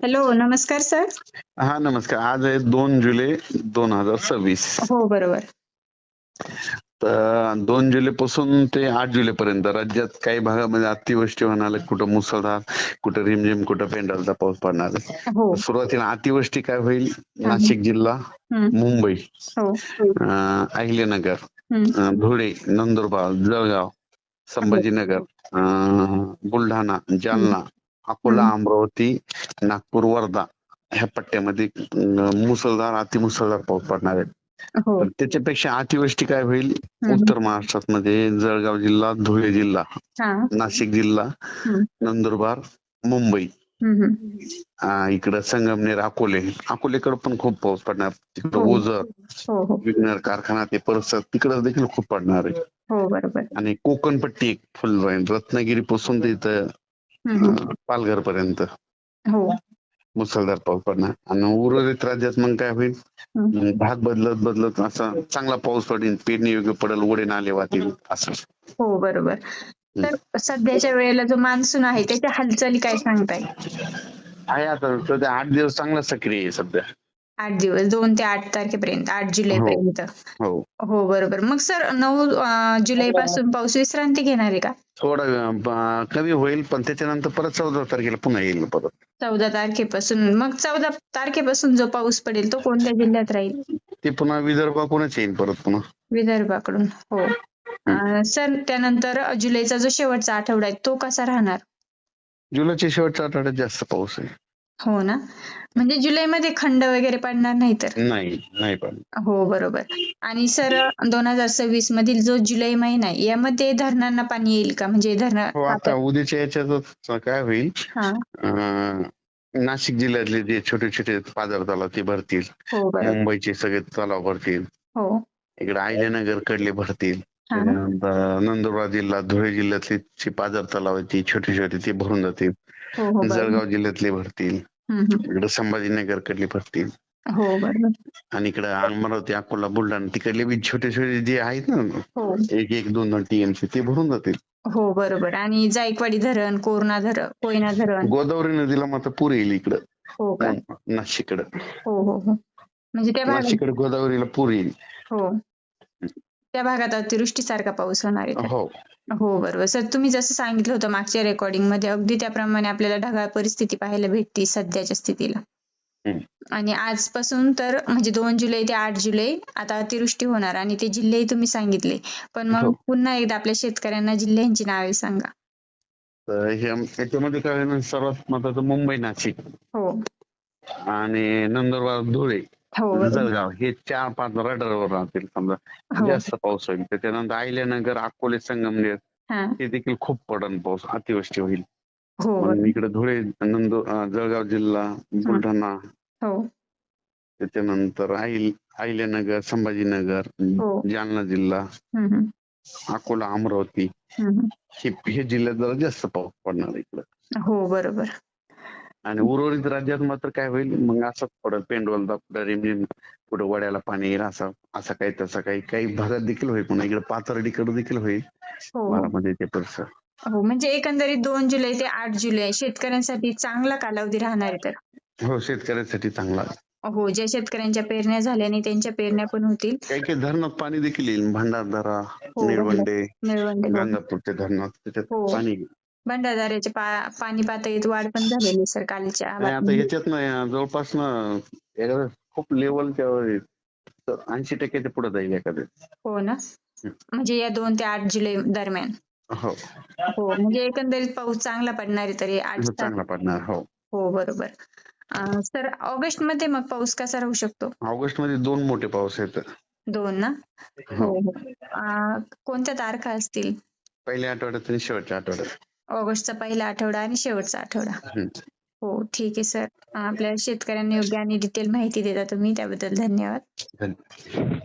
Hello, नमस्कार sir. हा नमस्कार. आज आहे 2 जुलै 2026. हो, बरोबर. तर 2 जुलै पासून ते 8 जुलै पर्यंत राज्यात काही भागामध्ये अतिवृष्टी होणार आहे, कुठं मुसळधार, कुठं रिमझिम, कुठं पेंडॉलचा पाऊस पडणार आहे. हो. सुरुवातीला अतिवृष्टी काय होईल? हं, नाशिक जिल्हा, हं. मुंबई, हो. अहिल्यानगर, हं. धुळे, नंदुरबार, जळगाव, हो. संभाजीनगर, बुलढाणा, हं. जालना, अकोला, हं. अमरावती, नागपूर, वर्धा ह्या पट्ट्यामध्ये मुसळधार अतिमुसळधार पाऊस पडणार आहे. हो. पण त्याच्यापेक्षा अतिवृष्टी काय होईल? हं. उत्तर महाराष्ट्रात मध्ये जळगाव जिल्हा, धुळे जिल्हा, हां. नाशिक जिल्हा, हं. नंदुरबार, मुंबई, हं, हं. इकडं संगमनेर, अकोलेकडे पण खूप पाऊस पडणार. तिकडं हो. ओझर, हो, हो. विघ्नर कारखाना ते परिसर तिकडे देखील खूप पडणार आहे. हो, बरोबर. आणि कोकण पट्टी एक फुल राहील, रत्नागिरी पासून ते इथं हं, हं. पालघर पर्यंत हो. मुसळधार पाऊस पडणार. आणि उर्वरित राज्यात मग काय होईल? हं. भाग बदलत बदलत असा चांगला पाऊस पडेल, पेरणी योग्य पडेल, ओढे नाले वाहतील असं. हो, बरोबर. हं. तर सध्याच्या वेळेला जो मान्सून आहे त्याच्या हालचाली काय सांगताय? आहे आता सध्या 8 दिवस चांगला सक्रिय आहे सध्या. 8 दिवस 2 ते 8 तारखेपर्यंत, 8 हो जुलैपर्यंत. हो. हो, बरोबर. मग सर 9 जुलैपासून पाऊस विश्रांती घेणार आहे का? थोडा कमी होईल, पण त्याच्यानंतर परत 14 तारखेला पुन्हा येईल परत. 14 तारखेपासून. मग 14 तारखेपासून जो पाऊस पडेल तो कोणत्या जिल्ह्यात राहील? ते पुन्हा विदर्भाकडूनच येईल परत पुन्हा. विदर्भाकडून. हो. सर त्यानंतर जुलैचा जो शेवटचा आठवडा आहे तो कसा राहणार? जुलैच्या शेवटच्या आठवड्यात जास्त पाऊस आहे. हो ना. म्हणजे जुलैमध्ये खंड वगैरे पडणार नाही तर? नाही पण हो, बरोबर. आणि सर 2026 मधील जो जुलै महिना आहे यामध्ये धरणांना पाणी येईल का? म्हणजे धरण हो. आता उद्याच्या याच्यातच काय होईल? हां. नाशिक जिल्ह्यातले जे छोटे छोटे पाझर तलाव ते भरतील. हो, बरोबर. मुंबईचे सगळे तलाव भरतील. हो. इकडे अहिल्यानगर कडले भरतील. हां. त्याच्यानंतर नंदुरबार जिल्हा, धुळे जिल्ह्यातले जे पाझर तलाव आहेत ते छोटे छोटे ते भरून जातील. हो, हो, बरोबर. जळगाव जिल्ह्यातले भरतील. हं, हं. इकडे संभाजीनगर कडले भरतील. हो, बरोबर. आणि इकडे अमरावती, अकोला, बुलढाणा तिकडले बी छोटे छोटे जे आहेत ना, हो. 1-1, 2-2 टीएमसी ते भरून जातील. हो, बरोबर. आणि जायकवाडी धरण, कोयना धरण. गोदावरी नदीला मात्र पूर येईल इकडं. हो का? नाशिककडं. हो, हो, हो. म्हणजे त्या भागात नाशिककडे गोदावरीला पूर येईल. हो. त्या भागात अतिवृष्टीसारखा पाऊस होणार आहे तर. हो. हो, बरोबर. सर तुम्ही जसं सांगितलं होतं मागच्या रेकॉर्डिंगमध्ये अगदी त्याप्रमाणे आपल्याला ढगाळ परिस्थिती पाहायला भेटते सध्याच्या स्थितीला. हं. आणि आजपासून तर म्हणजे 2 जुलै ते 8 जुलै आता अतिवृष्टी होणार आणि ते जिल्हेही तुम्ही सांगितले. पण मग हो. पुन्हा एकदा आपल्या शेतकऱ्यांना जिल्ह्यांची नावे सांगा. तर याच्यामध्ये काय होईल? सर्वात महत्वाचं मुंबई, नाशिक हो. आणि नंदुरबार, धुळे, हो, बरोबर. जळगाव हे 4-5 रडारवर राहतील समजा. हो. जास्त पाऊस होईल. त्याच्यानंतर अहिल्यानगर, अकोले, संगमनेर हां. हे देखील खूप पडन पाऊस, अतिवृष्टी होईल. हो, मग बरोबर. इकडे धुळे, जळगाव जिल्हा, हं. बुलढाणा, हो. त्याच्यानंतर अहिल्यानगर, संभाजीनगर, हो. जालना जिल्हा, हं, हं. अकोला, अमरावती हं, हं. हे जिल्ह्यात जरा जास्त पाऊस पडणार आहे इकडं. हो, बरोबर. आणि उर्वरित राज्यात मात्र काय होईल? मग असंच पडेल, पेंडॉल कुठं रिमझिम, कुठं वड्याला पाणी येईल, असं काही तसं काही भागात देखील होईल. पुन्हा इकडे पाथर्डीकडे देखील होईल. हो, हो. बारामती ते परिसर. हो, म्हणजे एकंदरीत 2 जुलै ते 8 जुलै शेतकऱ्यांसाठी चांगला कालावधी राहणार आहे तर. हो, शेतकऱ्यांसाठी चांगला आहे. हो, ज्या शेतकऱ्यांच्या पेरण्या झाल्याने त्यांच्या पेरण्या पण होतील. काही काही धरणात पाणी देखील येईल. भंडारदरा, हो, निळवंडे, निळवंडे. हो. गंगापूरच्या धरणात त्याच्यात हो. पाणी येईल. भंडारदऱ्याच्या पाणी पातळीत वाढ पण झालेली आहे सर कालच्या आणि आता बातमीत. ह्याच्यात ना जवळपास ना खूप लेवलच्या 80%च्या पुढे जाईल एखाद्या. हो ना. म्हणजे या 2 ते 8 जुलै दरम्यान. हो. हो, म्हणजे एकंदरीत पाऊस चांगला पडणार आहे तरी 8 चांगला पडणार. हो. हो, बरोबर. सर ऑगस्ट मध्ये मग पाऊस कसा राहू शकतो? ऑगस्ट मध्ये 2 मोठे पाऊस आहेत. 2 ना? हो. हो, हो. कोणत्या तारखा असतील? पहिल्या आठवड्यात आणि शेवटच्या आठवड्यात. ऑगस्टचा पहिला आठवडा आणि शेवटचा आठवडा. हं. हो, ठीक आहे सर. आपल्या शेतकऱ्यांना योग्य आणि डिटेल माहिती देता तुम्ही त्याबद्दल धन्यवाद. धन्यवाद.